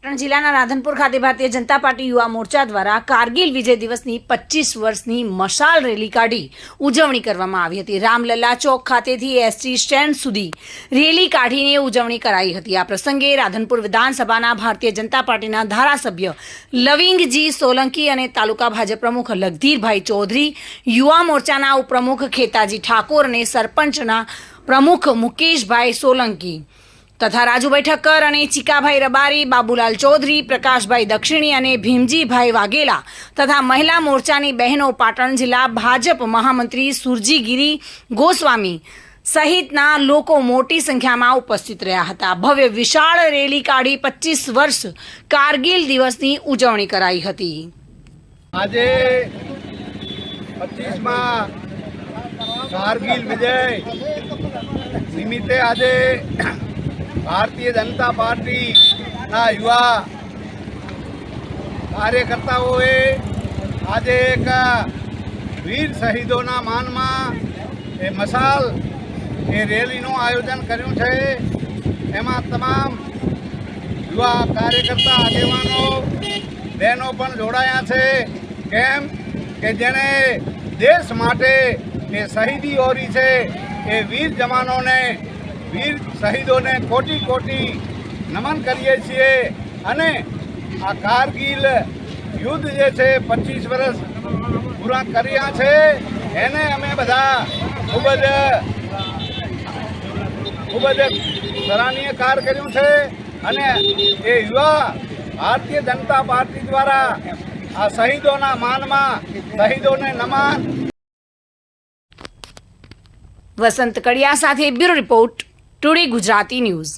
પાટણ જિલ્લાના રાધનપુર ખાતે ભારતીય જનતા પાર્ટી યુવા મોરચા દ્વારા કારગિલ વિજય દિવસની 25 વર્ષની મશાલ રેલી કાઢી ઉજવણી કરવામાં આવી હતી। રામલલ્લા ચોક ખાતેથી એસટી સ્ટેન્ડ સુધી રેલી કાઢીને ઉજવણી કરાઈ હતી। આ પ્રસંગે રાધનપુર વિધાનસભાના ભારતીય જનતા પાર્ટીના ધારાસભ્ય લવિંગજી સોલંકી અને તાલુકા ભાજપ પ્રમુખ લગધીરભાઈ ચૌધરી, યુવા મોરચાના ઉપપ્રમુખ ખેતાજી ઠાકોર અને સરપંચના પ્રમુખ મુકેશભાઈ સોલંકી तथा राजूभाई ठक्कर और चीकाभाई रबारी, बाबूलाल चौधरी, प्रकाशभाई दक्षिणी और भीमजीभाई वाघेला तथा महिला मोर्चानी बहनों पाटण जिला भाजप महामंत्री सुरजीगिरी गोस्वामी सहितना लोको मोटी संख्या में उपस्थित रहा हता। भव्य विशाल रेली काढ़ी 25 वर्ष कारगिल दिवसनी उजवणी कराई हती। आजे 25 कारगिल विजय निमित्ते आजे भारतीय जनता पार्टी युवा कार्यकर्ताओं आज एक वीर शहीदों मान में मशाल रेली आयोजन कर्યું છે। એમાં તમામ યુવા કાર્યકર્તા આગેવાનો બહેનો પણ જોડાયા છે। કેમ કે જેને દેશ માટે એ શહીદી ઓરી છે એ વીર જવાનોને वीर शहीदों ने कोटि कोटि नमन करीए छीए। अने आ कारगिल युद्ध जे छे 25 वर्ष पूरा कर्या छे एने अमे बधा खूब ज सराहनीय कार्य कर्युं छे। अने ए युवा भारतीय जनता पार्टी द्वारा आ शहीदोना मानमा शहीदोने नमन। वसंत कड़िया साथे bureau report today Gujarati news.